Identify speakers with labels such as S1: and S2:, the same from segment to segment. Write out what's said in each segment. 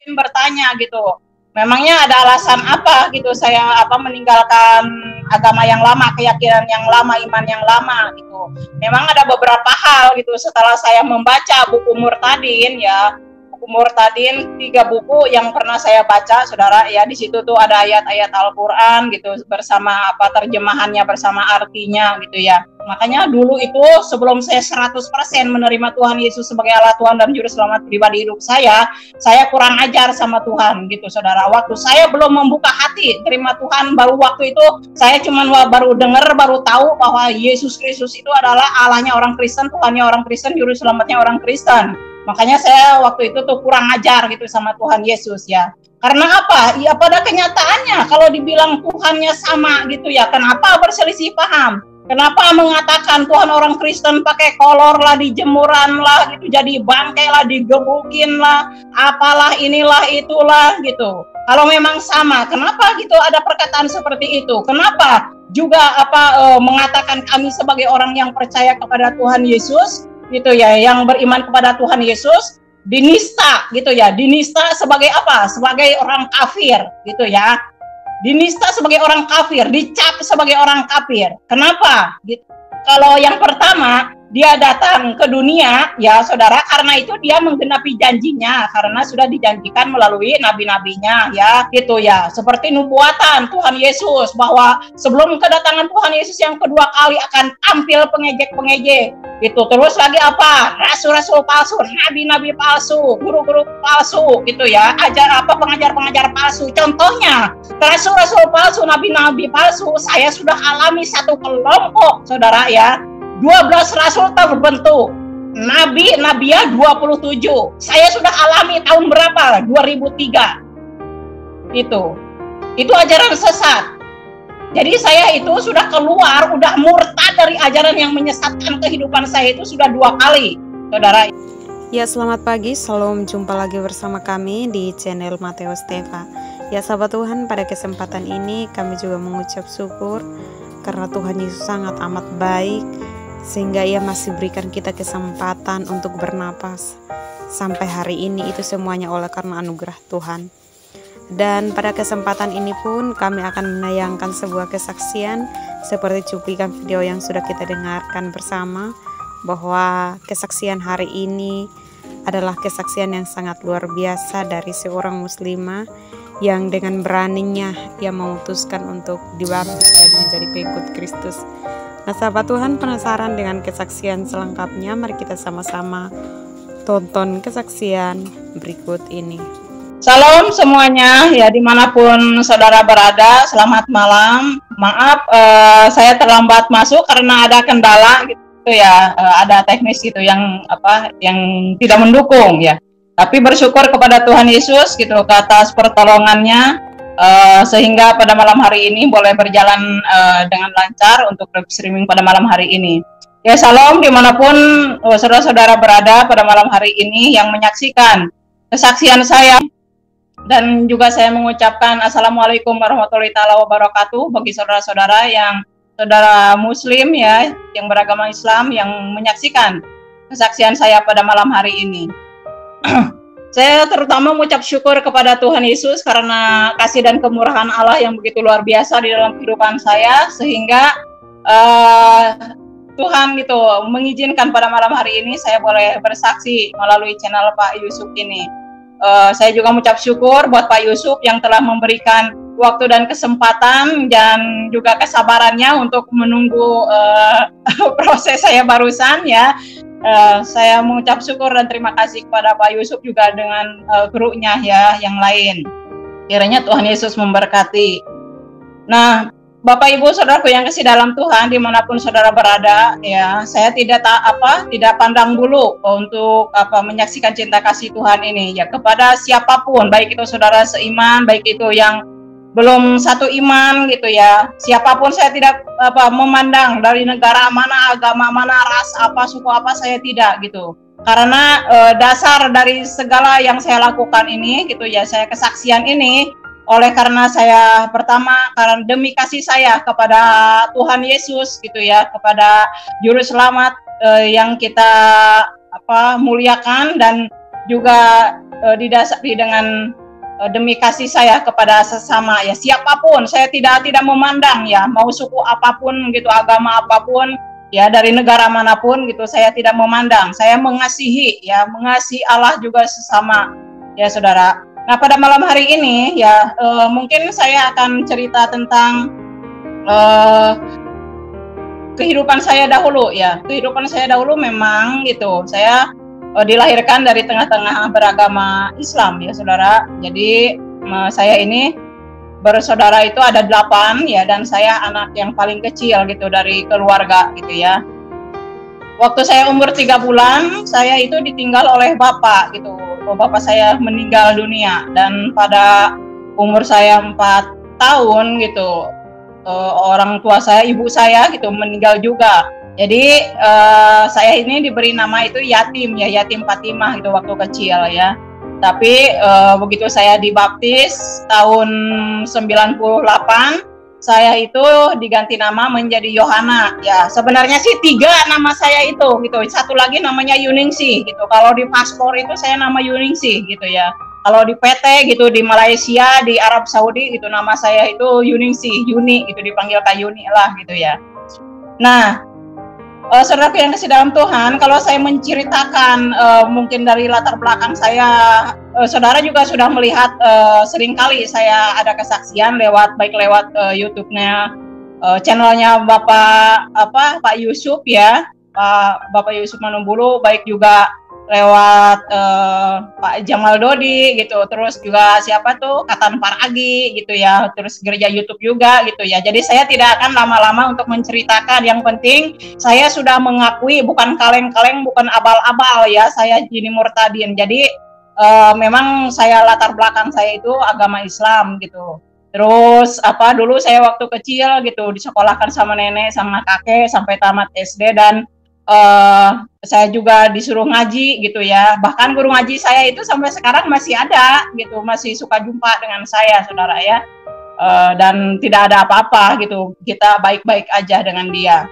S1: mungkin bertanya gitu, memangnya ada alasan apa gitu saya meninggalkan agama yang lama, keyakinan yang lama, iman yang lama gitu. Memang ada beberapa hal gitu setelah saya membaca buku Murtadin ya. Buku Murtadin 3 buku yang pernah saya baca, Saudara ya. Di situ tuh ada ayat-ayat Al-Qur'an gitu bersama terjemahannya, bersama artinya gitu ya. Makanya dulu itu sebelum saya 100% menerima Tuhan Yesus sebagai Allah Tuhan dan Juru Selamat pribadi hidup saya kurang ajar sama Tuhan gitu, Saudara. Waktu saya belum membuka hati terima Tuhan, baru waktu itu saya baru dengar, baru tahu bahwa Yesus Kristus itu adalah Allahnya orang Kristen, Tuhannya orang Kristen, Juru Selamatnya orang Kristen. Makanya saya waktu itu tuh kurang ajar gitu sama Tuhan Yesus ya. Karena apa? Ya pada kenyataannya kalau dibilang Tuhannya sama gitu ya, kenapa berselisih paham? Kenapa mengatakan Tuhan orang Kristen pakai kolor lah, dijemuran lah gitu, jadi bangkai lah, digebukin lah, apalah inilah itulah gitu. Kalau memang sama, kenapa gitu ada perkataan seperti itu? Kenapa juga mengatakan kami sebagai orang yang percaya kepada Tuhan Yesus gitu ya, yang beriman kepada Tuhan Yesus dinista gitu ya, dinista sebagai apa? Sebagai orang kafir gitu ya. Dinista sebagai orang kafir, dicap sebagai orang kafir. Kenapa? Gitu. Kalau yang pertama, dia datang ke dunia, ya Saudara, karena itu dia menggenapi janjinya, karena sudah dijanjikan melalui nabi-nabinya, ya gitu ya. Seperti nubuatan Tuhan Yesus, bahwa sebelum kedatangan Tuhan Yesus yang kedua kali akan tampil pengejek-pengejek. Gitu. Terus lagi apa? Rasul-rasul palsu, nabi-nabi palsu, guru-guru palsu, gitu ya. Pengajar-pengajar palsu. Contohnya, rasul-rasul palsu, nabi-nabi palsu, saya sudah alami satu kelompok, Saudara ya. 12 rasul terbentuk. Nabi-nabiya 27. Saya sudah alami tahun berapa? 2003. Itu ajaran sesat. Jadi saya itu sudah keluar, udah murtad dari ajaran yang menyesatkan kehidupan saya itu sudah 2 kali, Saudara.
S2: Ya, selamat pagi, salam jumpa lagi bersama kami di channel Mateus Teva. Ya sahabat Tuhan, pada kesempatan ini kami juga mengucap syukur karena Tuhan Yesus sangat amat baik, sehingga Ia masih berikan kita kesempatan untuk bernapas sampai hari ini. Itu semuanya oleh karena anugerah Tuhan. Dan pada kesempatan ini pun kami akan menayangkan sebuah kesaksian seperti cuplikan video yang sudah kita dengarkan bersama, bahwa kesaksian hari ini adalah kesaksian yang sangat luar biasa dari seorang muslimah yang dengan beraninya ia memutuskan untuk dibaptis dan menjadi pengikut Kristus. Nah sahabat Tuhan, penasaran dengan kesaksian selengkapnya? Mari kita sama-sama tonton kesaksian berikut ini.
S1: Salam semuanya ya, dimanapun saudara berada, selamat malam. Maaf saya terlambat masuk karena ada kendala gitu ya, ada teknis gitu yang tidak mendukung ya. Tapi bersyukur kepada Tuhan Yesus gitu ke atas pertolongannya, sehingga pada malam hari ini boleh berjalan dengan lancar untuk live streaming pada malam hari ini. Ya salam dimanapun saudara-saudara berada pada malam hari ini yang menyaksikan kesaksian saya. Dan juga saya mengucapkan Assalamualaikum warahmatullahi wabarakatuh bagi saudara-saudara yang saudara muslim ya, yang beragama Islam yang menyaksikan kesaksian saya pada malam hari ini. Saya terutama mengucap syukur kepada Tuhan Yesus karena kasih dan kemurahan Allah yang begitu luar biasa di dalam kehidupan saya, sehingga Tuhan gitu mengizinkan pada malam hari ini saya boleh bersaksi melalui channel Pak Yusuf ini. Saya juga mengucap syukur buat Pak Yusuf yang telah memberikan waktu dan kesempatan dan juga kesabarannya untuk menunggu proses saya barusan ya. Saya mengucap syukur dan terima kasih kepada Pak Yusuf juga dengan krunya ya yang lain. Kiranya Tuhan Yesus memberkati. Nah, Bapak Ibu Saudaraku yang kasih dalam Tuhan dimanapun saudara berada ya, saya tidak pandang bulu untuk menyaksikan cinta kasih Tuhan ini ya kepada siapapun, baik itu saudara seiman, baik itu yang belum satu iman gitu ya, siapapun. Saya tidak memandang dari negara mana, agama mana, ras apa, suku apa, saya tidak gitu. Karena dasar dari segala yang saya lakukan ini gitu ya, saya kesaksian ini oleh karena saya pertama karena demi kasih saya kepada Tuhan Yesus gitu ya, kepada Juru Selamat yang kita muliakan, dan juga didasari dengan demi kasih saya kepada sesama ya, siapapun. Saya tidak memandang ya, mau suku apapun gitu, agama apapun ya, dari negara manapun gitu, saya tidak memandang. Saya mengasihi ya, mengasihi Allah juga sesama ya saudara. Nah pada malam hari ini ya mungkin saya akan cerita tentang kehidupan saya dahulu ya. Kehidupan saya dahulu memang gitu, saya dilahirkan dari tengah-tengah beragama Islam ya saudara. Jadi saya ini bersaudara itu ada 8 ya, dan saya anak yang paling kecil gitu dari keluarga gitu ya. Waktu saya umur 3 bulan, saya itu ditinggal oleh bapak gitu. Bapak saya meninggal dunia, dan pada umur saya 4 tahun gitu, orang tua saya, ibu saya gitu meninggal juga. Jadi saya ini diberi nama itu yatim ya, yatim Fatimah itu waktu kecil ya. Tapi begitu saya dibaptis tahun 98, saya itu diganti nama menjadi Yohana ya. Sebenarnya sih 3 nama saya itu gitu. Satu lagi namanya Yuningsih gitu. Kalau di paspor itu saya nama Yuningsih gitu ya. Kalau di PT gitu, di Malaysia, di Arab Saudi itu nama saya itu Yuningsih, Yuni gitu, dipanggil Kak Yuni lah gitu ya. Nah, saudaraku yang kasih dalam Tuhan, kalau saya menceritakan mungkin dari latar belakang saya, saudara juga sudah melihat seringkali saya ada kesaksian lewat YouTube-nya, channelnya Pak Yusuf ya, Bapak Yusuf Manumbulu, baik juga lewat Pak Jamal Dodi gitu, terus juga siapa tuh Katan Paragi gitu ya, terus gereja YouTube juga gitu ya. Jadi saya tidak akan lama-lama untuk menceritakan, yang penting saya sudah mengakui, bukan kaleng-kaleng, bukan abal-abal ya, saya Jini Murtadin. Jadi memang saya latar belakang saya itu agama Islam gitu. Terus dulu saya waktu kecil gitu disekolahkan sama nenek sama kakek sampai tamat SD, dan saya juga disuruh ngaji gitu ya. Bahkan guru ngaji saya itu sampai sekarang masih ada gitu, masih suka jumpa dengan saya saudara ya. Dan tidak ada apa-apa gitu, kita baik-baik aja dengan dia.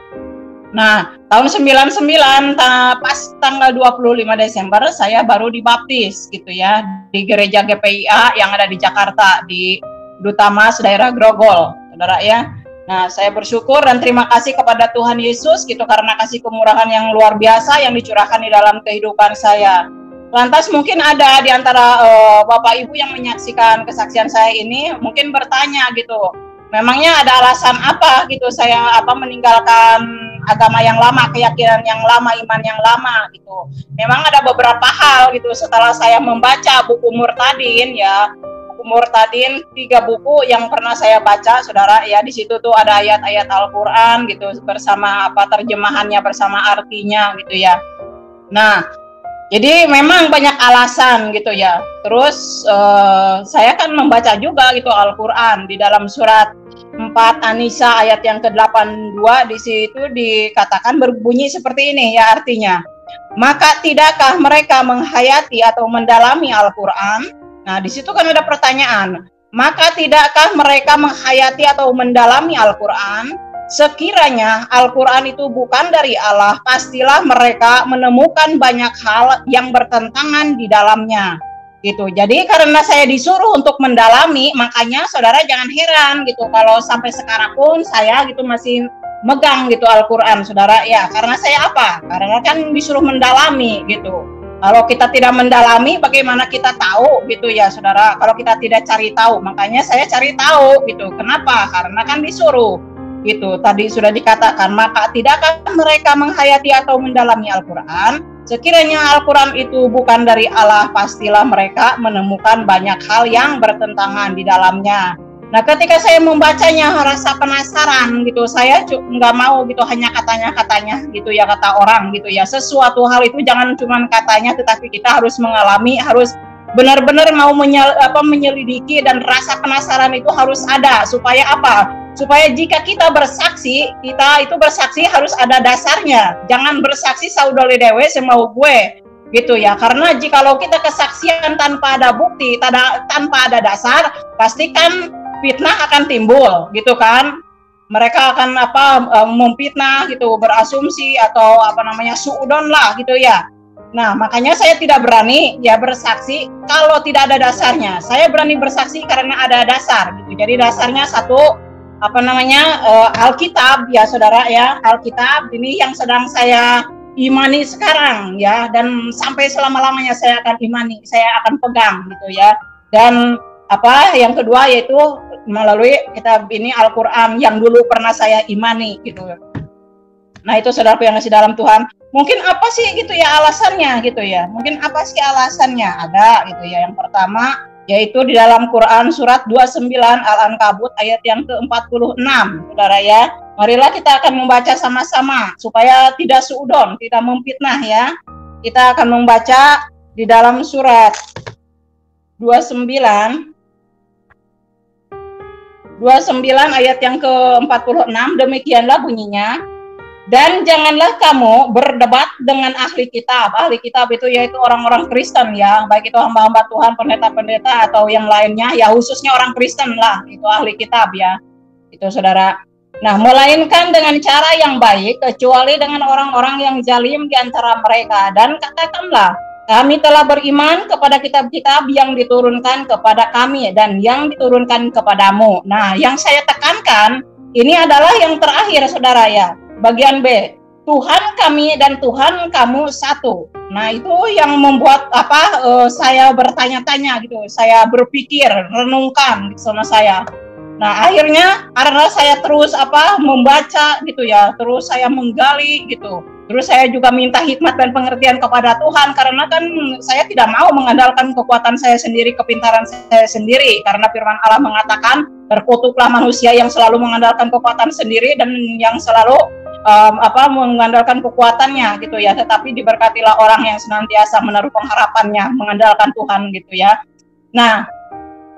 S1: Nah tahun 99 pas tanggal 25 Desember saya baru dibaptis gitu ya, di gereja GPIA yang ada di Jakarta, di Duta Mas daerah Grogol saudara ya. Nah, saya bersyukur dan terima kasih kepada Tuhan Yesus gitu, karena kasih kemurahan yang luar biasa yang dicurahkan di dalam kehidupan saya. Lantas mungkin ada di antara Bapak Ibu yang menyaksikan kesaksian saya ini mungkin bertanya gitu, memangnya ada alasan apa gitu saya meninggalkan agama yang lama, keyakinan yang lama, iman yang lama gitu. Memang ada beberapa hal gitu setelah saya membaca buku Murtadin ya. Murtadin 3 buku yang pernah saya baca saudara ya, di situ tuh ada ayat-ayat Al-Qur'an gitu bersama terjemahannya, bersama artinya gitu ya. Nah, jadi memang banyak alasan gitu ya. Terus saya kan membaca juga gitu Al-Qur'an di dalam surat 4 An-Nisa ayat yang ke-82, di situ dikatakan berbunyi seperti ini ya artinya. Maka tidakkah mereka menghayati atau mendalami Al-Qur'an? Nah, di situ kan ada pertanyaan. Maka tidakkah mereka menghayati atau mendalami Al-Qur'an? Sekiranya Al-Qur'an itu bukan dari Allah, pastilah mereka menemukan banyak hal yang bertentangan di dalamnya. Gitu. Jadi karena saya disuruh untuk mendalami, makanya saudara jangan heran gitu kalau sampai sekarang pun saya gitu masih megang gitu Al-Qur'an saudara ya. Karena saya apa? Karena kan disuruh mendalami gitu. Kalau kita tidak mendalami, bagaimana kita tahu gitu ya saudara? Kalau kita tidak cari tahu, makanya saya cari tahu gitu. Kenapa? Karena kan disuruh gitu. Tadi sudah dikatakan, maka tidakkah mereka menghayati atau mendalami Al-Qur'an? Sekiranya Al-Qur'an itu bukan dari Allah, pastilah mereka menemukan banyak hal yang bertentangan di dalamnya. Nah, ketika saya membacanya rasa penasaran gitu, saya nggak mau gitu hanya katanya gitu ya, kata orang gitu ya. Sesuatu hal itu jangan cuma katanya, tetapi kita harus mengalami, harus benar-benar mau menyelidiki, dan rasa penasaran itu harus ada. Supaya apa? Supaya jika kita bersaksi, kita itu bersaksi harus ada dasarnya. Jangan bersaksi saudoli dewe semau gue gitu ya. Karena jikalau kita kesaksian tanpa ada bukti, tanpa ada dasar, pastikan fitnah akan timbul gitu kan. Mereka akan memfitnah gitu, berasumsi atau suudon lah gitu ya. Nah, makanya saya tidak berani ya bersaksi kalau tidak ada dasarnya. Saya berani bersaksi karena ada dasar gitu. Jadi dasarnya satu Alkitab ya saudara ya. Alkitab ini yang sedang saya imani sekarang ya, dan sampai selama-lamanya saya akan imani, saya akan pegang gitu ya. Dan yang kedua yaitu melalui kitab ini Al-Qur'an yang dulu pernah saya imani gitu. Nah, itu saudaraku yang kasih dalam Tuhan. Mungkin apa sih gitu ya alasannya gitu ya. Mungkin apa sih alasannya? Ada gitu ya. Yang pertama yaitu di dalam Quran surat 29 Al-Ankabut ayat yang ke-46. Saudara ya. Marilah kita akan membaca sama-sama supaya tidak suudon, tidak memfitnah ya. Kita akan membaca di dalam surat 29 ayat yang ke-46, demikianlah bunyinya. Dan janganlah kamu berdebat dengan ahli kitab. Ahli kitab itu yaitu orang-orang Kristen ya, baik itu hamba-hamba Tuhan, pendeta-pendeta atau yang lainnya, ya khususnya orang Kristen lah, itu ahli kitab ya. Itu saudara. Nah, melainkan dengan cara yang baik, kecuali dengan orang-orang yang zalim di antara mereka. Dan katakanlah, kami telah beriman kepada kitab-kitab yang diturunkan kepada kami dan yang diturunkan kepadamu. Nah, yang saya tekankan, ini adalah yang terakhir saudara ya. Bagian B, Tuhan kami dan Tuhan kamu satu. Nah, itu yang membuat saya bertanya-tanya gitu, saya berpikir, renungkan sama saya. Nah, akhirnya karena saya terus membaca gitu ya, terus saya menggali gitu. Terus saya juga minta hikmat dan pengertian kepada Tuhan, karena kan saya tidak mau mengandalkan kekuatan saya sendiri, kepintaran saya sendiri, karena firman Allah mengatakan, terkutuklah manusia yang selalu mengandalkan kekuatan sendiri dan yang selalu mengandalkan kekuatannya gitu ya, tetapi diberkatilah orang yang senantiasa menaruh pengharapannya mengandalkan Tuhan gitu ya. Nah,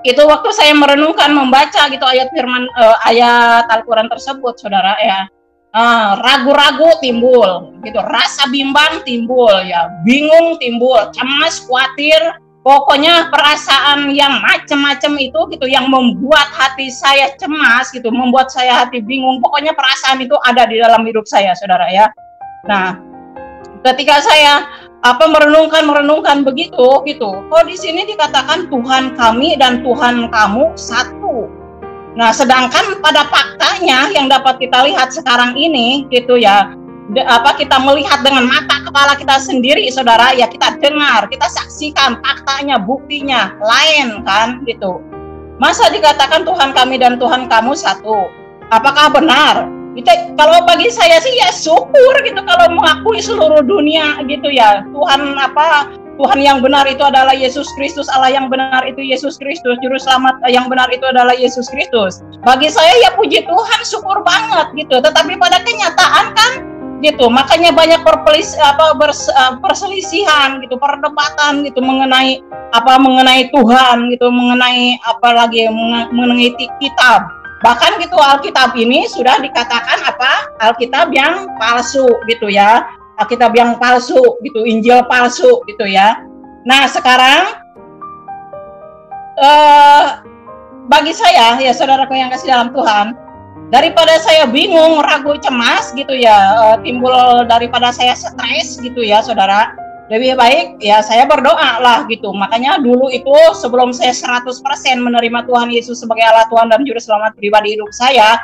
S1: itu waktu saya merenungkan membaca gitu ayat Al-Qur'an tersebut saudara ya, ragu-ragu timbul gitu, rasa bimbang timbul ya, bingung timbul, cemas, khawatir, pokoknya perasaan yang macam-macam itu gitu yang membuat hati saya cemas gitu, membuat saya hati bingung. Pokoknya perasaan itu ada di dalam hidup saya, saudara ya. Nah, ketika saya merenungkan begitu gitu, kok di sini dikatakan Tuhan kami dan Tuhan kamu satu. Nah, sedangkan pada faktanya yang dapat kita lihat sekarang ini gitu ya, kita melihat dengan mata kepala kita sendiri saudara ya, kita dengar, kita saksikan faktanya, buktinya lain kan gitu. Masa dikatakan Tuhan kami dan Tuhan kamu satu? Apakah benar? Kalau bagi saya sih ya syukur gitu kalau mengakui seluruh dunia gitu ya, Tuhan yang benar itu adalah Yesus Kristus, Allah yang benar itu Yesus Kristus, juru selamat yang benar itu adalah Yesus Kristus. Bagi saya ya puji Tuhan, syukur banget gitu. Tetapi pada kenyataan kan gitu, makanya banyak perselisihan gitu, perdebatan gitu mengenai Tuhan gitu, mengenai mengenai kitab. Bahkan gitu Alkitab ini sudah dikatakan Alkitab yang palsu gitu ya, Alkitab yang palsu gitu, Injil palsu gitu ya. Nah, sekarang bagi saya ya saudaraku yang kasih dalam Tuhan, daripada saya bingung, ragu, cemas gitu ya, timbul daripada saya stres gitu ya saudara, lebih baik ya saya berdoa lah gitu. Makanya dulu itu sebelum saya 100% menerima Tuhan Yesus sebagai Allah Tuhan dan Juru Selamat pribadi hidup saya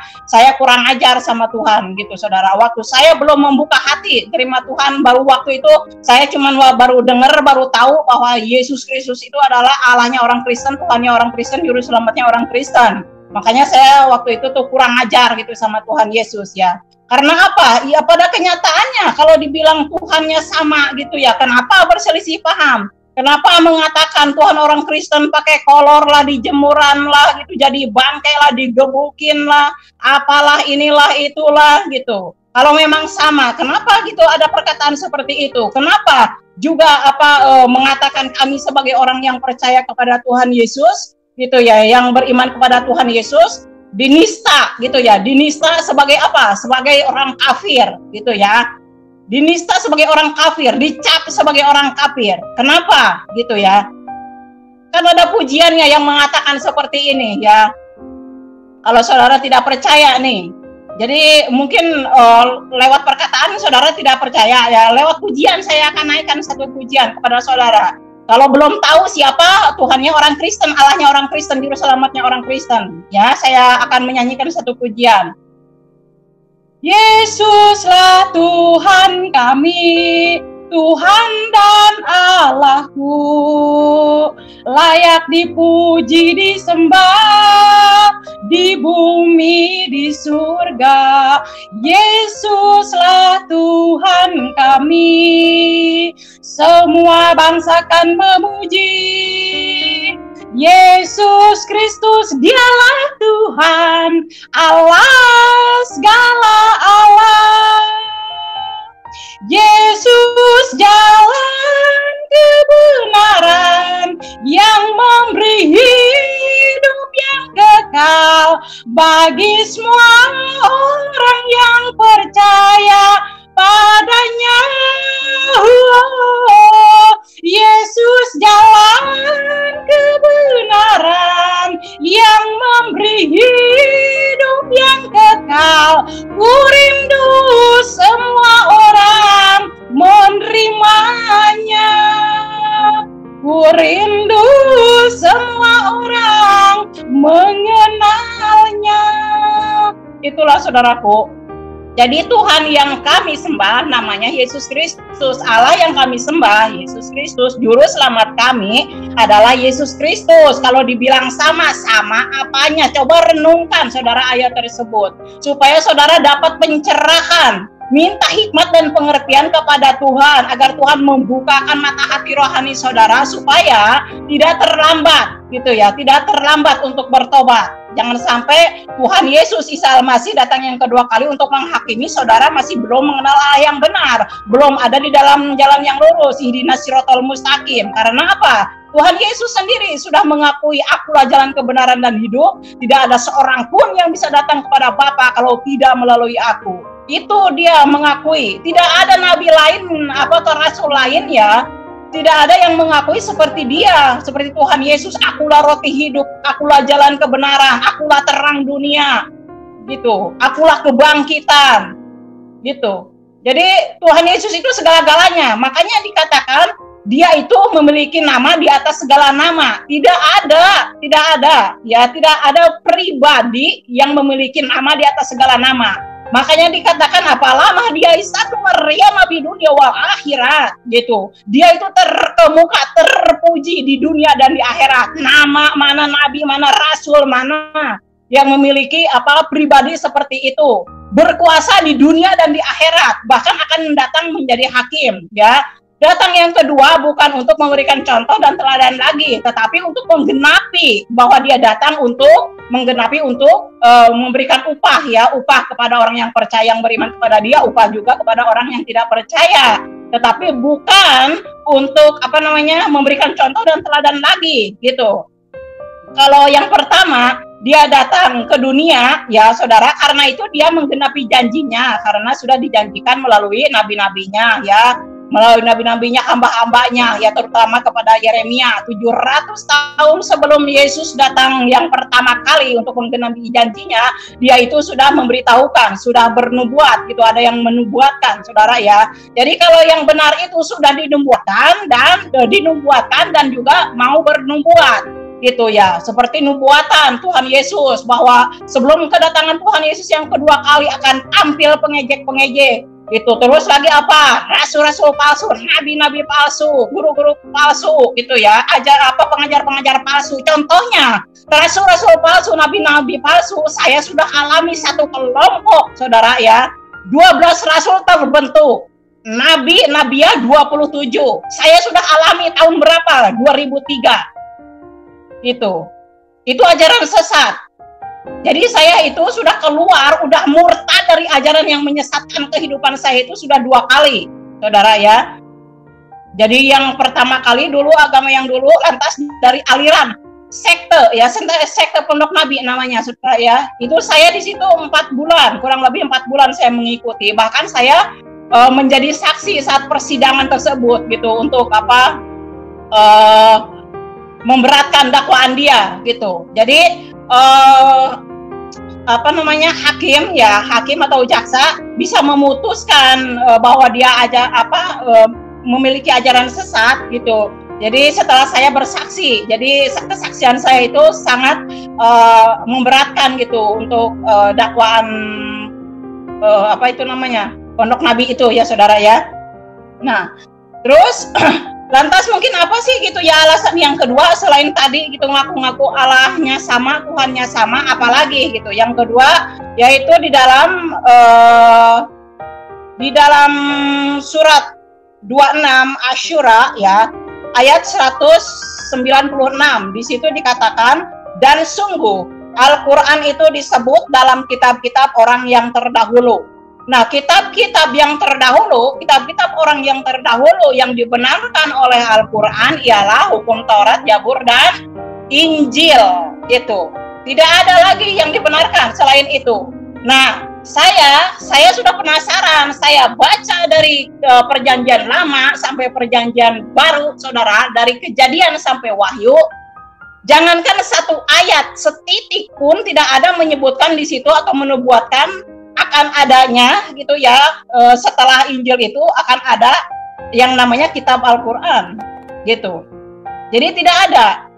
S1: kurang ajar sama Tuhan gitu saudara. Waktu saya belum membuka hati terima Tuhan, baru waktu itu saya cuman baru dengar, baru tahu bahwa Yesus Kristus itu adalah Allahnya orang Kristen, Tuhannya orang Kristen, Juru Selamatnya orang Kristen. Makanya saya waktu itu tuh kurang ajar gitu sama Tuhan Yesus ya. Karena apa? Ya pada kenyataannya kalau dibilang Tuhannya sama gitu ya, kenapa berselisih paham? Kenapa mengatakan Tuhan orang Kristen pakai kolor lah, dijemuran lah gitu, jadi bangkai lah, digebukin lah, apalah inilah itulah gitu. Kalau memang sama, kenapa gitu ada perkataan seperti itu? Kenapa juga mengatakan kami sebagai orang yang percaya kepada Tuhan Yesus gitu ya, yang beriman kepada Tuhan Yesus, dinista gitu ya, dinista sebagai apa? Sebagai orang kafir gitu ya, dinista sebagai orang kafir, dicap sebagai orang kafir. Kenapa gitu ya? Kan ada pujiannya yang mengatakan seperti ini ya, kalau saudara tidak percaya nih, Jadi mungkin lewat perkataan saudara tidak percaya ya, lewat pujian saya akan naikkan satu pujian kepada saudara. Kalau belum tahu siapa Tuhannya orang Kristen, Allahnya orang Kristen, Juru Selamatnya orang Kristen, ya saya akan menyanyikan satu pujian. Yesuslah Tuhan kami, Tuhan dan Allahku, layak dipuji, disembah di bumi, di surga. Yesuslah Tuhan kami, semua bangsa kan memuji. Yesus Kristus, Dialah Tuhan, Allah segala Allah. Yesus jalan kebenaran yang memberi hidup yang kekal bagi semua orang yang percaya padanya. Yesus jalan kebenaran yang memberi hidup yang kekal. Ku rindu semua orang menerimanya. Ku rindu semua orang mengenalnya. Itulah saudaraku. Jadi Tuhan yang kami sembah namanya Yesus Kristus. Allah yang kami sembah Yesus Kristus. Juru selamat kami adalah Yesus Kristus. Kalau dibilang sama-sama apanya? Coba renungkan saudara ayat tersebut, supaya saudara dapat pencerahan. Minta hikmat dan pengertian kepada Tuhan agar Tuhan membukakan mata hati rohani saudara supaya tidak terlambat gitu ya, tidak terlambat untuk bertobat. Jangan sampai Tuhan Yesus Isa Al-Masih datang yang kedua kali untuk menghakimi saudara masih belum mengenal Allah yang benar, belum ada di dalam jalan yang lurus, ihdinas siratal mustaqim. Karena apa? Tuhan Yesus sendiri sudah mengakui, akulah jalan kebenaran dan hidup, tidak ada seorang pun yang bisa datang kepada Bapa kalau tidak melalui aku. Itu dia mengakui. Tidak ada nabi lain atau rasul lain ya, tidak ada yang mengakui seperti dia, seperti Tuhan Yesus. Akulah roti hidup, akulah jalan kebenaran, akulah terang dunia, gitu. Akulah kebangkitan, gitu. Jadi Tuhan Yesus itu segala-galanya. Makanya dikatakan dia itu memiliki nama di atas segala nama. Tidak ada ya, tidak ada pribadi yang memiliki nama di atas segala nama. Makanya dikatakan apalah dia satu Maria nabi dunia wal akhirat, gitu. Dia itu terkemuka, terpuji di dunia dan di akhirat. Nama mana nabi, mana rasul, mana yang memiliki pribadi seperti itu, berkuasa di dunia dan di akhirat, bahkan akan datang menjadi hakim, ya. Datang yang kedua bukan untuk memberikan contoh dan teladan lagi, tetapi untuk menggenapi bahwa dia datang untuk menggenapi, untuk memberikan upah, ya, upah kepada orang yang percaya, yang beriman kepada dia, upah juga kepada orang yang tidak percaya. Tetapi bukan untuk memberikan contoh dan teladan lagi, gitu. Kalau yang pertama, dia datang ke dunia, ya saudara, karena itu dia menggenapi janjinya, karena sudah dijanjikan melalui nabi-nabinya, ya, melalui nabi-nabinya, hamba-hambanya, ya, terutama kepada Yeremia. 700 tahun sebelum Yesus datang yang pertama kali untuk menggenapi janjinya, dia itu sudah memberitahukan, sudah bernubuat, gitu. Ada yang menubuatkan, saudara, ya. Jadi kalau yang benar itu sudah dinubuatkan dan juga mau bernubuat, gitu ya. Seperti nubuatan Tuhan Yesus bahwa sebelum kedatangan Tuhan Yesus yang kedua kali akan tampil pengejek-pengejek. Itu terus lagi rasul-rasul palsu, nabi-nabi palsu, guru-guru palsu, gitu ya, pengajar-pengajar palsu. Contohnya rasul-rasul palsu, nabi-nabi palsu, saya sudah alami satu kelompok, saudara, ya. 12 rasul terbentuk, nabi-nabiya 27. Saya sudah alami tahun berapa? 2003. Itu ajaran sesat. Jadi saya itu sudah keluar, udah murtad dari ajaran yang menyesatkan kehidupan saya itu sudah 2 kali, saudara, ya. Jadi yang pertama kali dulu agama yang dulu, lantas dari aliran sekte, ya, sekte Pondok Nabi namanya, saudara, ya. Itu saya di situ 4 bulan, kurang lebih 4 bulan saya mengikuti. Bahkan saya menjadi saksi saat persidangan tersebut, gitu, untuk memberatkan dakwaan dia, gitu. Jadi hakim ya, hakim atau jaksa bisa memutuskan bahwa dia memiliki ajaran sesat gitu. Jadi setelah saya bersaksi, jadi kesaksian saya itu sangat memberatkan gitu untuk dakwaan Pondok Nabi itu ya saudara ya. Nah, terus lantas mungkin apa sih gitu ya alasan yang kedua selain tadi gitu ngaku-ngaku Allahnya sama, Tuhannya sama, apalagi gitu. Yang kedua yaitu di dalam surat 26 Asyura ya, ayat 196 di situ dikatakan, dan sungguh Al-Quran itu disebut dalam kitab-kitab orang yang terdahulu. Nah, kitab-kitab yang terdahulu, kitab-kitab orang yang terdahulu yang dibenarkan oleh Al-Quran ialah hukum Taurat, Zabur, dan Injil gitu. Tidak ada lagi yang dibenarkan selain itu. Nah, saya sudah penasaran, saya baca dari perjanjian lama sampai perjanjian baru, saudara, dari Kejadian sampai Wahyu. Jangankan satu ayat, setitik pun tidak ada menyebutkan di situ atau menubuatkan akan adanya gitu ya, setelah Injil itu akan ada yang namanya kitab Al-Quran gitu. Jadi tidak ada.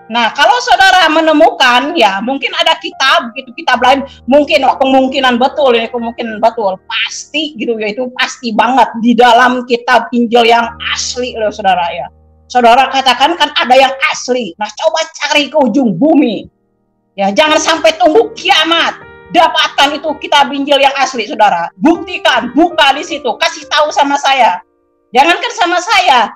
S1: Nah, kalau saudara menemukan ya mungkin ada kitab gitu, kitab lain, mungkin kemungkinan betul ya, kemungkinan betul pasti gitu ya, itu pasti banget di dalam kitab Injil yang asli loh saudara ya. Saudara katakan kan ada yang asli. Nah, coba cari ke ujung bumi. Ya, jangan sampai tunggu kiamat. Dapatkan itu kitab Injil yang asli, saudara. Buktikan, buka di situ, kasih tahu sama saya. Jangankan sama saya,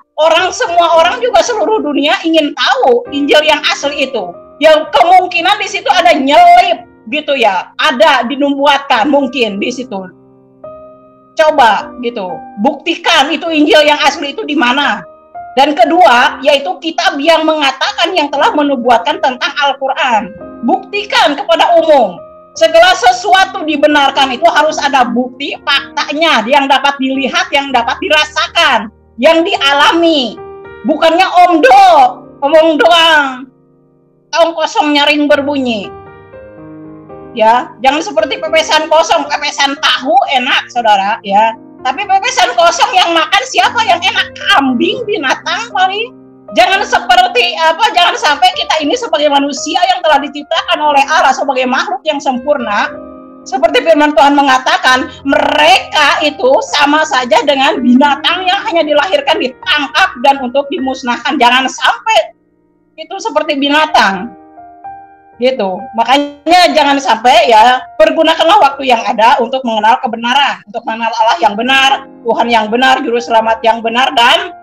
S1: semua orang juga seluruh dunia ingin tahu Injil yang asli itu. Yang kemungkinan di situ ada nyelip gitu ya, ada dinubuatkan mungkin di situ. Coba gitu, buktikan itu Injil yang asli itu di mana. Dan kedua, yaitu kitab yang mengatakan yang telah menubuatkan tentang Al-Quran. Buktikan kepada umum. Segala sesuatu dibenarkan itu harus ada bukti faktanya yang dapat dilihat, yang dapat dirasakan, yang dialami. Bukannya omong doang, tong kosong nyaring berbunyi. Ya, jangan seperti pepesan kosong, pepesan tahu enak saudara ya. Tapi pepesan kosong yang makan siapa yang enak? Kambing, binatang paling. Jangan jangan sampai kita ini sebagai manusia yang telah diciptakan oleh Allah sebagai makhluk yang sempurna, seperti firman Tuhan mengatakan, mereka itu sama saja dengan binatang yang hanya dilahirkan, ditangkap dan untuk dimusnahkan. Jangan sampai itu seperti binatang. Gitu. Makanya jangan sampai ya, pergunakanlah waktu yang ada untuk mengenal kebenaran, untuk mengenal Allah yang benar, Tuhan yang benar, juru selamat yang benar, dan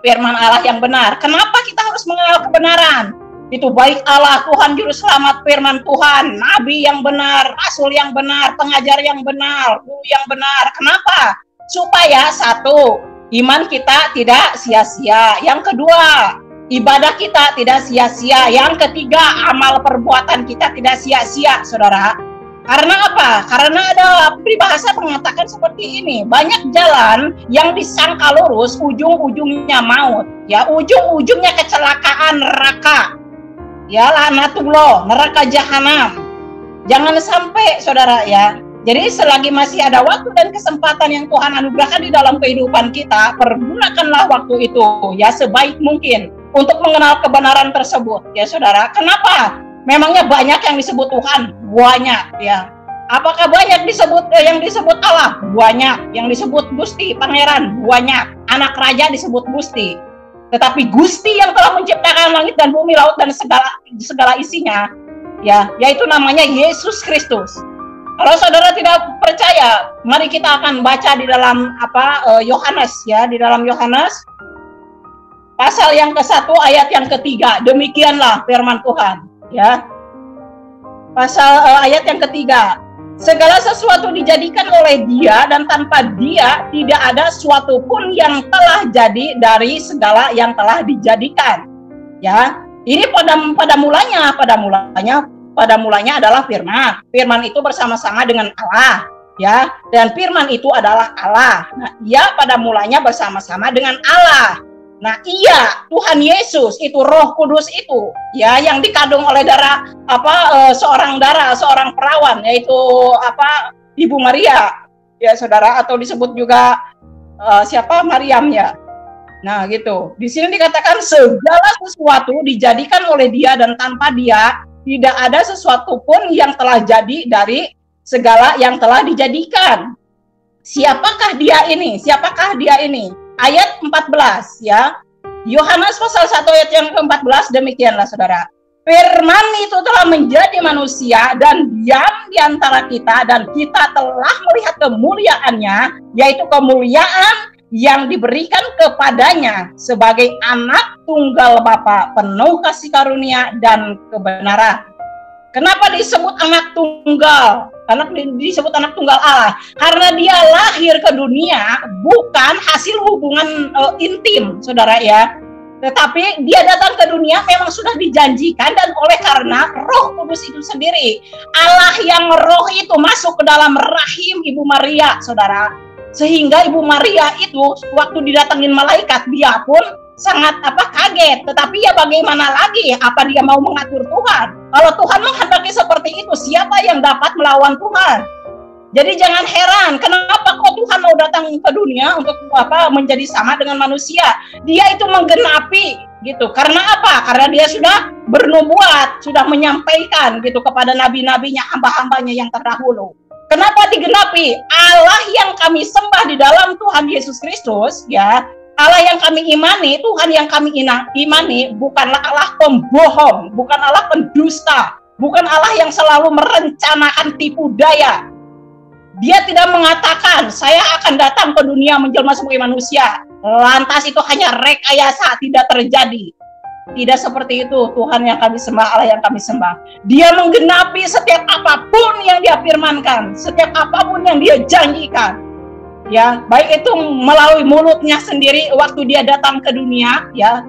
S1: firman Allah yang benar. Kenapa kita harus mengenal kebenaran? Itu baik Allah, Tuhan, juru selamat, firman Tuhan, nabi yang benar, rasul yang benar, pengajar yang benar, guru yang benar. Kenapa? Supaya satu, iman kita tidak sia-sia. Yang kedua, ibadah kita tidak sia-sia. Yang ketiga, amal perbuatan kita tidak sia-sia, saudara. Karena apa? Karena ada peribahasa mengatakan seperti ini, banyak jalan yang disangka lurus, ujung-ujungnya maut. Ya, ujung-ujungnya kecelakaan neraka. Ya, laknatullah, neraka jahanam. Jangan sampai, saudara ya. Jadi selagi masih ada waktu dan kesempatan yang Tuhan anugerahkan di dalam kehidupan kita, pergunakanlah waktu itu ya sebaik mungkin untuk mengenal kebenaran tersebut, ya saudara. Kenapa? Memangnya banyak yang disebut Tuhan? Banyak, ya. Apakah banyak yang disebut Allah? Banyak. Yang disebut Gusti, Pangeran? Banyak. Anak Raja disebut Gusti. Tetapi Gusti yang telah menciptakan langit dan bumi, laut dan segala isinya, ya, yaitu namanya Yesus Kristus. Kalau saudara tidak percaya, mari kita akan baca di dalam Yohanes, ya, di dalam Yohanes pasal yang ke-1 ayat yang ke-3. Demikianlah firman Tuhan. Ya, ayat yang ke-3, segala sesuatu dijadikan oleh Dia dan tanpa Dia tidak ada suatu pun yang telah jadi dari segala yang telah dijadikan. Ya, ini pada mulanya adalah firman. Firman itu bersama-sama dengan Allah, ya, dan firman itu adalah Allah. Nah, Dia pada mulanya bersama-sama dengan Allah. Nah, iya, Tuhan Yesus itu Roh Kudus itu, ya, yang dikandung oleh seorang perawan, yaitu Ibu Maria, ya saudara, atau disebut juga Maryam ya. Nah, gitu. Di sini dikatakan segala sesuatu dijadikan oleh Dia dan tanpa Dia tidak ada sesuatu pun yang telah jadi dari segala yang telah dijadikan. Siapakah Dia ini? Siapakah Dia ini? Ayat 14 ya. Yohanes pasal 1 ayat yang ke-14 demikianlah saudara. Firman itu telah menjadi manusia dan diam di antara kita, dan kita telah melihat kemuliaannya, yaitu kemuliaan yang diberikan kepadanya sebagai anak tunggal Bapa, penuh kasih karunia dan kebenaran. Kenapa disebut anak tunggal? Karena disebut anak tunggal Allah, karena dia lahir ke dunia bukan hasil hubungan intim, saudara ya. Tetapi dia datang ke dunia memang sudah dijanjikan, dan oleh karena Roh Kudus itu sendiri, Allah yang Roh itu masuk ke dalam rahim Ibu Maria, saudara. Sehingga Ibu Maria itu waktu didatangin malaikat, dia pun sangat kaget. Tetapi ya bagaimana lagi? Apa dia mau mengatur Tuhan? Kalau Tuhan menghendaki seperti itu, siapa yang dapat melawan Tuhan? Jadi jangan heran kenapa kok Tuhan mau datang ke dunia untuk menjadi sama dengan manusia. Dia itu menggenapi gitu. Karena apa? Karena dia sudah bernubuat, sudah menyampaikan gitu kepada nabi-nabinya, hamba-hambanya yang terdahulu. Kenapa digenapi? Allah yang kami sembah di dalam Tuhan Yesus Kristus, ya, Allah yang kami imani, Tuhan yang kami imani, bukanlah Allah pembohong, bukan Allah pendusta, bukan Allah yang selalu merencanakan tipu daya. Dia tidak mengatakan, saya akan datang ke dunia menjelma sebagai manusia, lantas itu hanya rekayasa, tidak terjadi. Tidak seperti itu Tuhan yang kami sembah, Allah yang kami sembah. Dia menggenapi setiap apapun yang Dia firmankan, setiap apapun yang Dia janjikan. Ya, baik itu melalui mulutnya sendiri waktu Dia datang ke dunia, ya.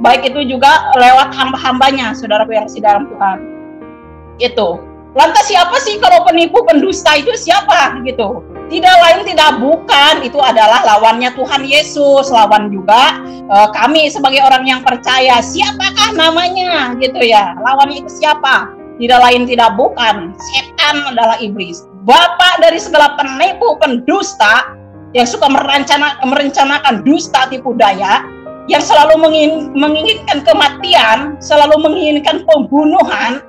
S1: Baik itu juga lewat hamba-hambanya, saudaraku yang kasih dalam Tuhan. Itu. Lantas siapa sih kalau penipu pendusta itu siapa gitu? Tidak lain tidak bukan, itu adalah lawannya Tuhan Yesus, lawan juga kami sebagai orang yang percaya. Siapakah namanya gitu ya? Lawannya itu siapa? Tidak lain tidak bukan, setan adalah iblis. Bapak dari segala penipu pendusta yang suka merencanakan dusta tipu daya, yang selalu menginginkan kematian, selalu menginginkan pembunuhan,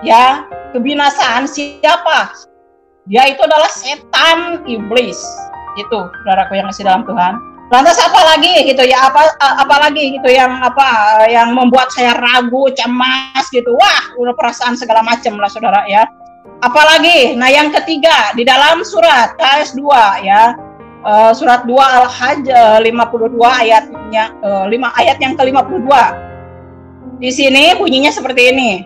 S1: ya, kebinasaan. Siapa? Dia itu adalah setan, iblis. Itu, saudaraku yang kasih dalam Tuhan. Lantas apa lagi gitu ya? Apa lagi gitu yang membuat saya ragu, cemas gitu. Wah, udah perasaan segala macam lah saudara ya. Apalagi? Nah, yang ketiga di dalam surat KS2 ya. Surat 2 Al-Hajj 52 ayatnya 5 ayat yang ke-52. Di sini bunyinya seperti ini.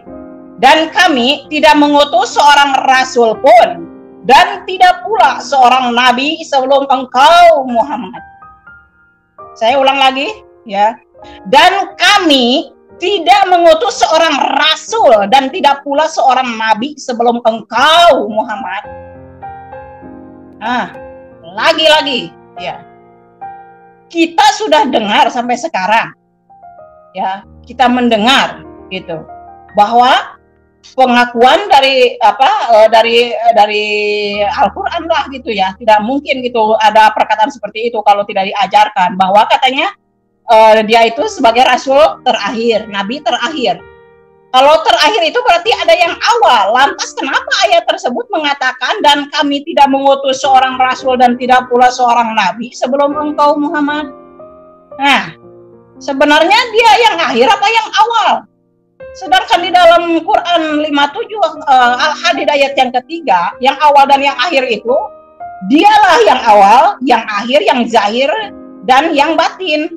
S1: Dan kami tidak mengutus seorang rasul pun, dan tidak pula seorang nabi sebelum engkau Muhammad. Saya ulang lagi ya. Dan kami tidak mengutus seorang rasul dan tidak pula seorang nabi sebelum engkau Muhammad. Nah, lagi-lagi ya. Kita sudah dengar sampai sekarang. Ya, kita mendengar gitu bahwa pengakuan dari Al-Qur'an lah gitu ya. Tidak mungkin gitu ada perkataan seperti itu kalau tidak diajarkan, bahwa katanya dia itu sebagai rasul terakhir, nabi terakhir. Kalau terakhir itu berarti ada yang awal. Lantas kenapa ayat tersebut mengatakan dan kami tidak mengutus seorang rasul dan tidak pula seorang nabi sebelum engkau Muhammad? Nah, sebenarnya dia yang akhir apa yang awal? Sedangkan di dalam Quran 57 Al-Hadid ayat yang ketiga, yang awal dan yang akhir itu, dialah yang awal, yang akhir, yang zahir, dan yang batin.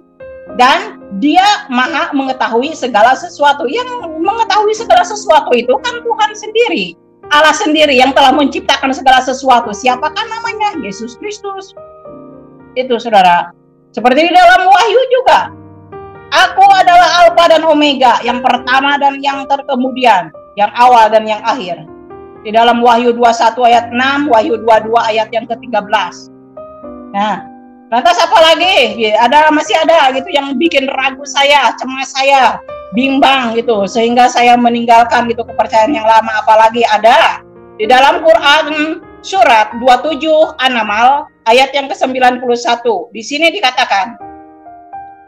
S1: Dan dia maha mengetahui segala sesuatu. Yang mengetahui segala sesuatu itu kan Tuhan sendiri. Allah sendiri yang telah menciptakan segala sesuatu. Siapakah namanya? Yesus Kristus. Itu saudara. Seperti di dalam Wahyu juga. Aku adalah Alfa dan Omega, yang pertama dan yang terkemudian, yang awal dan yang akhir. Di dalam Wahyu 21 ayat 6, Wahyu 22 ayat yang ke-13. Nah, Lantas apa lagi? Ya, masih ada gitu yang bikin ragu saya, cemas saya, bimbang gitu, sehingga saya meninggalkan gitu kepercayaan yang lama. Apalagi ada di dalam Quran surat 27 An-Naml ayat yang ke-91. Di sini dikatakan,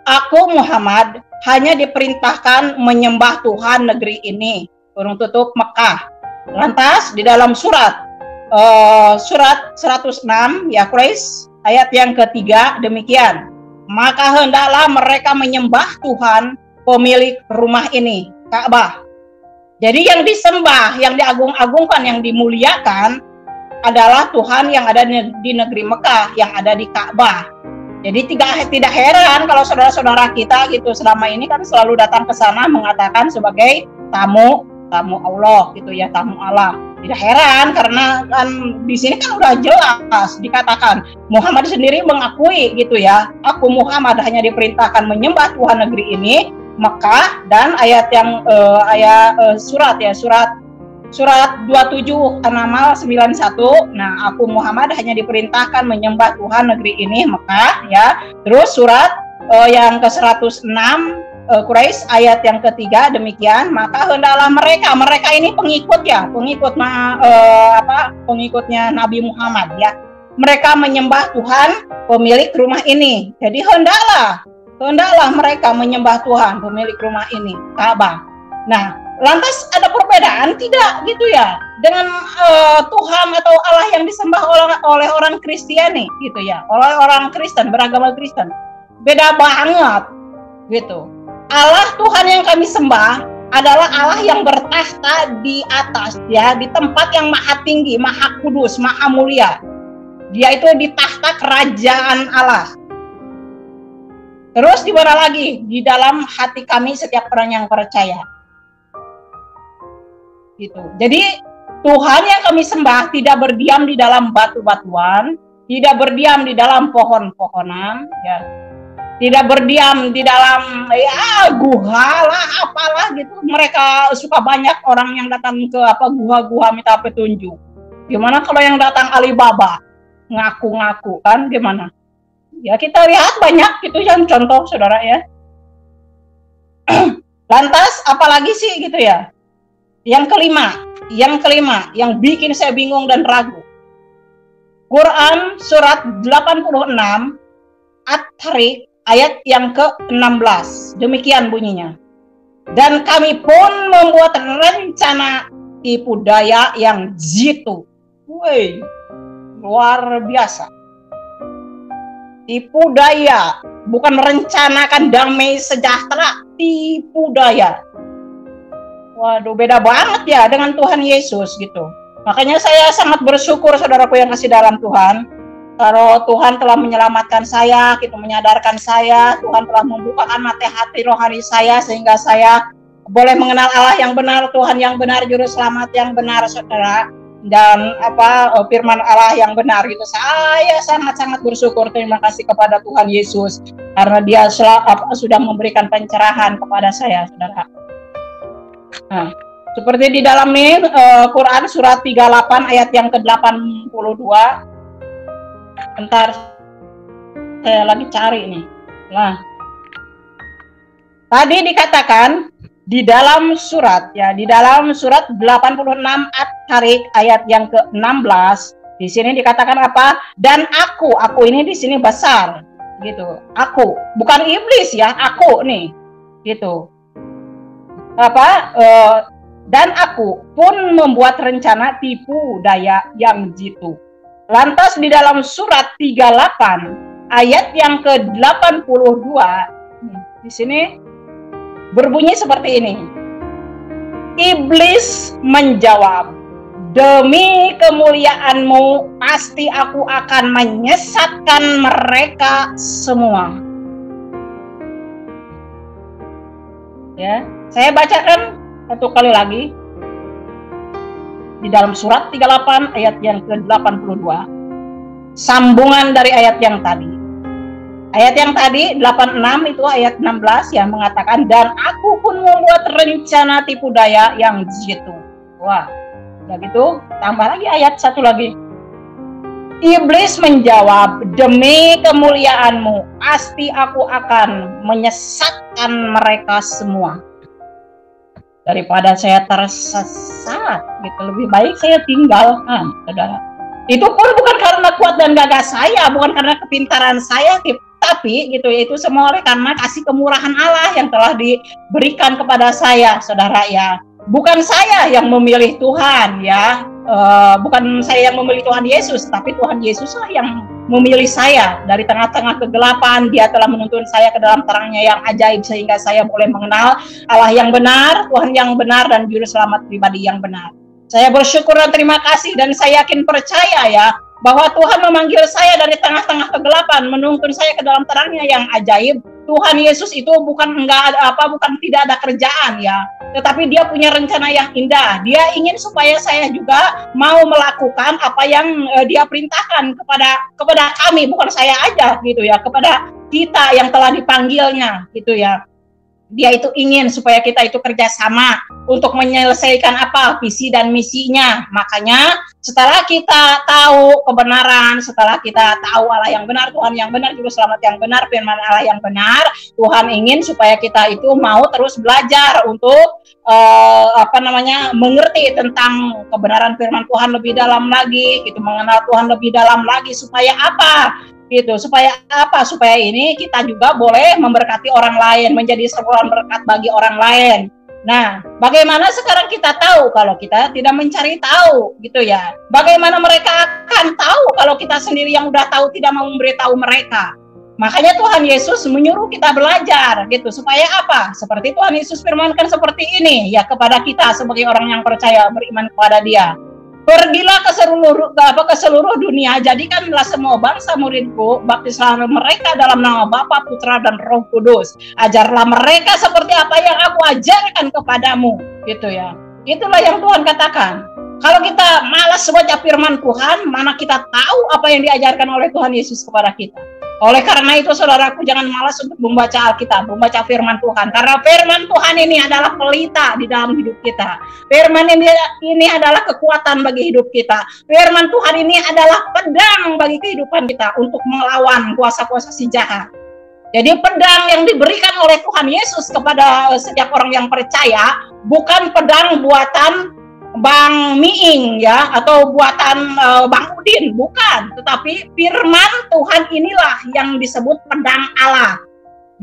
S1: aku Muhammad hanya diperintahkan menyembah Tuhan negeri ini, kurung tutup Mekah. Lantas di dalam surat 106 ya Quraisy ayat yang ketiga demikian, maka hendaklah mereka menyembah Tuhan pemilik rumah ini, Ka'bah. Jadi yang disembah, yang diagung-agungkan, yang dimuliakan adalah Tuhan yang ada di negeri Mekah, yang ada di Ka'bah. Jadi tidak heran kalau saudara-saudara kita gitu selama ini kan selalu datang ke sana mengatakan sebagai tamu Allah gitu ya, tamu Allah. Tidak heran karena kan di sini kan udah jelas dikatakan, Muhammad sendiri mengakui gitu ya, aku Muhammad hanya diperintahkan menyembah Tuhan negeri ini, Mekah. Dan ayat yang surat 27 An-Naml 91. Nah, aku Muhammad hanya diperintahkan menyembah Tuhan negeri ini, Mekah ya. Terus surat yang ke-106 Quraisy ayat yang ketiga demikian, maka hendaklah mereka ini pengikutnya Nabi Muhammad ya, mereka menyembah Tuhan pemilik rumah ini. Jadi hendaklah mereka menyembah Tuhan pemilik rumah ini, Ka'bah. Nah, lantas ada perbedaan tidak gitu ya dengan Tuhan atau Allah yang disembah oleh orang Kristiani gitu ya, oleh orang Kristen, beragama Kristen? Beda banget gitu. Allah Tuhan yang kami sembah adalah Allah yang bertahta di atas ya, di tempat yang maha tinggi, maha kudus, maha mulia. Dia itu di tahta kerajaan Allah. Terus di mana lagi? Di dalam hati kami setiap orang yang percaya. Gitu. Jadi Tuhan yang kami sembah tidak berdiam di dalam batu-batuan, tidak berdiam di dalam pohon-pohonan ya. Tidak berdiam di dalam guha lah apalah gitu. Mereka suka banyak orang yang datang ke guha-guha minta petunjuk. Gimana kalau yang datang Alibaba ngaku-ngaku kan gimana? Ya kita lihat banyak gitu yang contoh saudara ya. Lantas apalagi sih gitu ya? Yang kelima yang bikin saya bingung dan ragu. Quran surat 86 At-Tariq ayat yang ke-16, demikian bunyinya. Dan kami pun membuat rencana tipu daya yang jitu. Woi, luar biasa. Tipu daya, bukan merencanakan damai sejahtera, tipu daya. Waduh, beda banget ya dengan Tuhan Yesus gitu. Makanya saya sangat bersyukur saudaraku yang kasih dalam Tuhan. Kalau Tuhan telah menyelamatkan saya, gitu, menyadarkan saya, Tuhan telah membukakan mata hati rohani saya sehingga saya boleh mengenal Allah yang benar, Tuhan yang benar, juru selamat yang benar, saudara, dan firman Allah yang benar gitu. Saya sangat-sangat bersyukur, terima kasih kepada Tuhan Yesus karena Dia sudah memberikan pencerahan kepada saya, saudara. Nah, seperti di dalam Quran surat 38 ayat yang ke-82. Bentar, saya lagi cari nih. Nah, tadi dikatakan di dalam surat 86 At-Tariq ayat yang ke-16, di sini dikatakan apa? Dan aku ini di sini besar, gitu. Aku, bukan iblis ya, aku nih, gitu. Dan aku pun membuat rencana tipu daya yang jitu. Lantas di dalam surat 38 ayat yang ke-82 di sini berbunyi seperti ini. Iblis menjawab, demi kemuliaanmu pasti aku akan menyesatkan mereka semua. Ya, saya bacakan satu kali lagi. Di dalam surat 38 ayat yang ke-82. Sambungan dari ayat yang tadi. Ayat yang tadi 86 itu ayat 16 yang mengatakan dan aku pun membuat rencana tipu daya yang jitu. Wah, udah gitu tambah lagi ayat satu lagi. Iblis menjawab, demi kemuliaanmu, pasti aku akan menyesatkan mereka semua. Daripada saya tersesat, gitu, lebih baik saya tinggalkan, saudara. Itu pun bukan karena kuat dan gagah saya, bukan karena kepintaran saya, tapi gitu, itu semua oleh karena kasih kemurahan Allah yang telah diberikan kepada saya, saudara ya. Bukan saya yang memilih Tuhan ya. Bukan saya yang memilih Tuhan Yesus, tapi Tuhan Yesuslah yang memilih saya dari tengah-tengah kegelapan. Dia telah menuntun saya ke dalam terangnya yang ajaib sehingga saya boleh mengenal Allah yang benar, Tuhan yang benar, dan juru selamat pribadi yang benar. Saya bersyukur dan terima kasih, dan saya yakin percaya ya bahwa Tuhan memanggil saya dari tengah-tengah kegelapan, menuntun saya ke dalam terangnya yang ajaib. Tuhan Yesus itu bukan tidak ada kerjaan ya, tetapi dia punya rencana yang indah. Dia ingin supaya saya juga mau melakukan apa yang dia perintahkan kepada kami, bukan saya aja gitu ya, kepada kita yang telah dipanggilnya gitu ya. Dia itu ingin supaya kita itu kerjasama untuk menyelesaikan apa visi dan misinya. Makanya setelah kita tahu kebenaran, setelah kita tahu Allah yang benar, Tuhan yang benar, juru selamat yang benar, firman Allah yang benar, Tuhan ingin supaya kita itu mau terus belajar untuk mengerti tentang kebenaran firman Tuhan lebih dalam lagi, gitu, mengenal Tuhan lebih dalam lagi supaya apa? Gitu, supaya apa? Supaya ini kita juga boleh memberkati orang lain, menjadi sebuah berkat bagi orang lain. Nah, bagaimana sekarang kita tahu kalau kita tidak mencari tahu, gitu ya? Bagaimana mereka akan tahu kalau kita sendiri yang udah tahu tidak mau memberitahu mereka? Makanya Tuhan Yesus menyuruh kita belajar, gitu, supaya apa? Seperti Tuhan Yesus firmankan seperti ini ya kepada kita sebagai orang yang percaya beriman kepada Dia. Pergilah ke seluruh dunia, jadikanlah semua bangsa muridku, baptislah mereka dalam nama Bapa, Putra, dan Roh Kudus. Ajarlah mereka seperti apa yang aku ajarkan kepadamu, gitu ya. Itulah yang Tuhan katakan. Kalau kita malas membaca firman Tuhan, mana kita tahu apa yang diajarkan oleh Tuhan Yesus kepada kita. Oleh karena itu, saudaraku, jangan malas untuk membaca Alkitab, membaca firman Tuhan. Karena firman Tuhan ini adalah pelita di dalam hidup kita. Firman ini adalah kekuatan bagi hidup kita. Firman Tuhan ini adalah pedang bagi kehidupan kita untuk melawan kuasa-kuasa si jahat. Jadi pedang yang diberikan oleh Tuhan Yesus kepada setiap orang yang percaya bukan pedang buatan Bang Miing ya, atau buatan Bang Udin, bukan, tetapi firman Tuhan inilah yang disebut pedang Allah,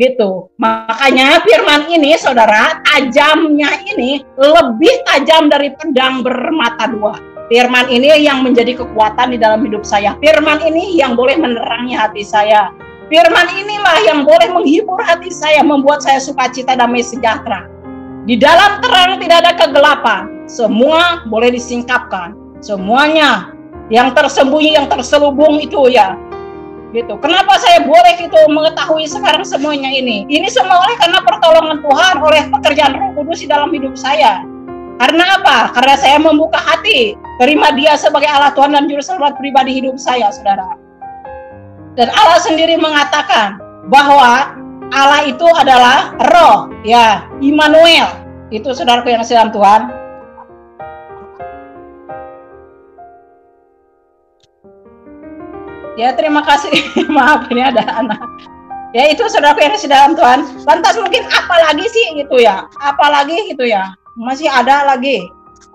S1: gitu. Makanya firman ini, saudara, tajamnya ini lebih tajam dari pedang bermata dua. Firman ini yang menjadi kekuatan di dalam hidup saya. Firman ini yang boleh menerangi hati saya. Firman inilah yang boleh menghibur hati saya, membuat saya sukacita, damai, sejahtera. Di dalam terang tidak ada kegelapan, semua boleh disingkapkan, semuanya yang tersembunyi, yang terselubung itu ya, gitu. Kenapa saya boleh gitu mengetahui sekarang semuanya ini? Ini semua oleh karena pertolongan Tuhan, oleh pekerjaan Roh Kudus di dalam hidup saya. Karena apa? Karena saya membuka hati, terima Dia sebagai Allah Tuhan dan Juru Selamat pribadi hidup saya, saudara. Dan Allah sendiri mengatakan bahwa Allah itu adalah Roh, ya, Immanuel. Itu saudaraku yang dalam Tuhan. Ya, terima kasih. Maaf, ini ada anak. Ya, itu saudaraku yang dalam Tuhan. Lantas mungkin apa lagi sih gitu ya? Apalagi gitu ya? Masih ada lagi.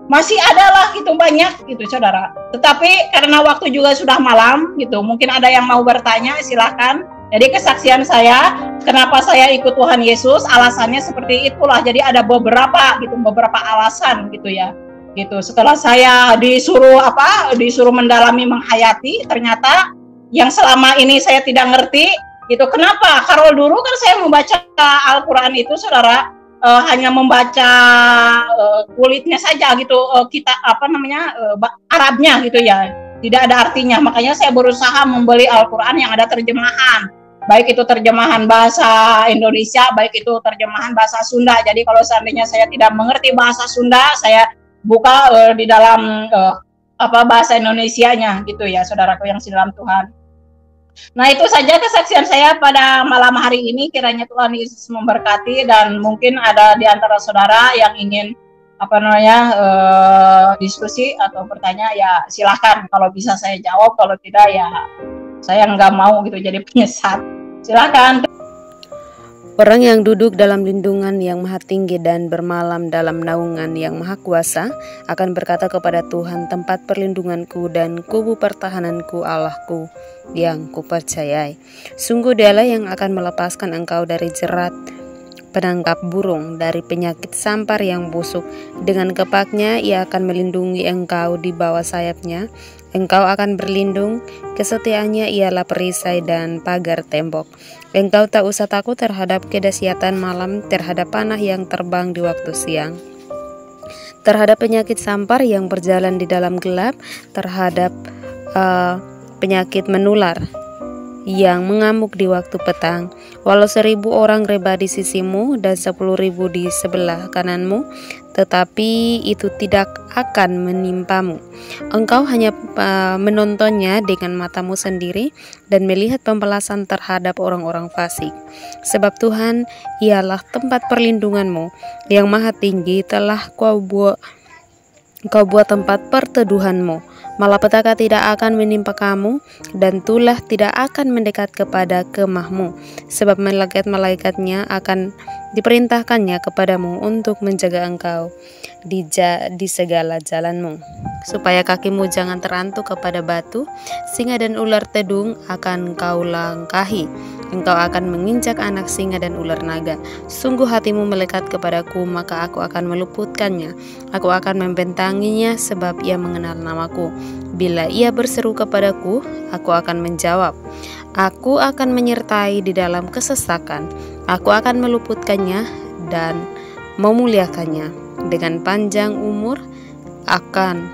S1: Masih ada lah gitu, banyak gitu, saudara. Tetapi karena waktu juga sudah malam gitu, mungkin ada yang mau bertanya, silakan. Jadi kesaksian saya, kenapa saya ikut Tuhan Yesus, alasannya seperti itulah. Jadi ada beberapa alasan gitu ya. Gitu. Setelah saya disuruh mendalami, menghayati, ternyata yang selama ini saya tidak ngerti, gitu. Kenapa? Kalau dulu kan saya membaca Al-Quran itu, saudara, hanya membaca kulitnya saja gitu, Arabnya gitu ya. Tidak ada artinya. Makanya saya berusaha membeli Al-Quran yang ada terjemahan. Baik itu terjemahan bahasa Indonesia, baik itu terjemahan bahasa Sunda. Jadi kalau seandainya saya tidak mengerti bahasa Sunda, saya buka di dalam bahasa Indonesianya gitu ya, saudaraku yang di dalam Tuhan. Nah, itu saja kesaksian saya pada malam hari ini. Kiranya Tuhan Yesus memberkati, dan mungkin ada di antara saudara yang ingin diskusi atau bertanya ya silahkan, kalau bisa saya jawab, kalau tidak ya saya nggak mau gitu jadi penyesat. Silahkan.
S2: Orang yang duduk dalam lindungan yang maha tinggi dan bermalam dalam naungan yang maha kuasa akan berkata kepada Tuhan, tempat perlindunganku dan kubu pertahananku, Allahku yang kupercayai. Sungguh Dialah yang akan melepaskan engkau dari jerat penangkap burung, dari penyakit sampar yang busuk. Dengan kepaknya Ia akan melindungi engkau, di bawah sayapnya engkau akan berlindung. Kesetiaannya ialah perisai dan pagar tembok. Engkau tak usah takut terhadap kedahsyatan malam, terhadap panah yang terbang di waktu siang, terhadap penyakit sampar yang berjalan di dalam gelap, terhadap penyakit menular yang mengamuk di waktu petang. Walau 1000 orang rebah di sisimu dan 10.000 di sebelah kananmu, tetapi itu tidak akan menimpamu. Engkau hanya menontonnya dengan matamu sendiri dan melihat pembalasan terhadap orang-orang fasik. Sebab Tuhan ialah tempat perlindunganmu, yang maha tinggi telah kau buat tempat perteduhanmu. Malapetaka tidak akan menimpa kamu, dan tulah tidak akan mendekat kepada kemahmu, sebab malaikat-malaikatnya akan diperintahkannya kepadamu untuk menjaga engkau di segala jalanmu, supaya kakimu jangan terantuk kepada batu. Singa dan ular tedung akan kau langkahi, engkau akan menginjak anak singa dan ular naga. Sungguh hatimu melekat kepadaku, maka aku akan meluputkannya. Aku akan membentanginya, sebab ia mengenal namaku. Bila ia berseru kepadaku, aku akan menjawab. Aku akan menyertai di dalam kesesakan. Aku akan meluputkannya dan memuliakannya. Dengan panjang umur akan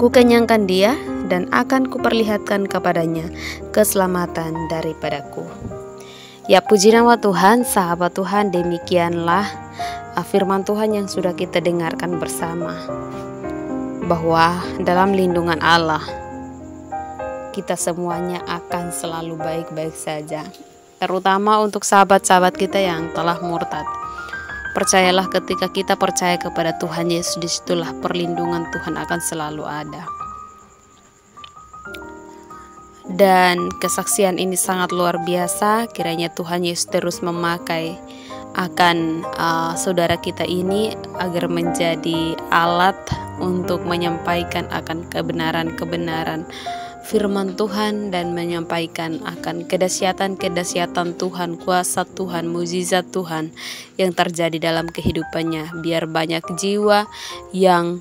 S2: kukenyangkan dia, dan akan kuperlihatkan kepadanya keselamatan daripadaku. Ya, puji nama Tuhan, sahabat Tuhan, demikianlah firman Tuhan yang sudah kita dengarkan bersama, bahwa dalam lindungan Allah kita semuanya akan selalu baik-baik saja, terutama untuk sahabat-sahabat kita yang telah murtad. Percayalah, ketika kita percaya kepada Tuhan Yesus, disitulah perlindungan Tuhan akan selalu ada. Dan kesaksian ini sangat luar biasa. Kiranya Tuhan Yesus terus memakai akan saudara kita ini agar menjadi alat untuk menyampaikan akan kebenaran-kebenaran firman Tuhan, dan menyampaikan akan kedahsyatan-kedahsyatan Tuhan, kuasa Tuhan, mukjizat Tuhan yang terjadi dalam kehidupannya, biar banyak jiwa yang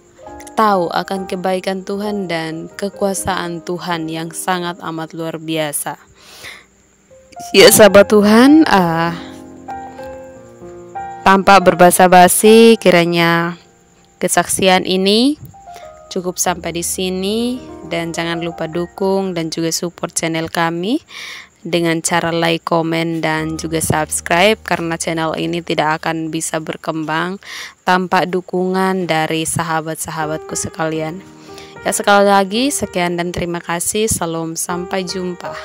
S2: tahu akan kebaikan Tuhan dan kekuasaan Tuhan yang sangat amat luar biasa. Ya sahabat Tuhan, tanpa berbasa-basi, kiranya kesaksian ini cukup sampai di sini, dan jangan lupa dukung dan juga support channel kami dengan cara like, komen, dan juga subscribe, karena channel ini tidak akan bisa berkembang tanpa dukungan dari sahabat-sahabatku sekalian. Ya, sekali lagi sekian dan terima kasih. Salam, sampai jumpa.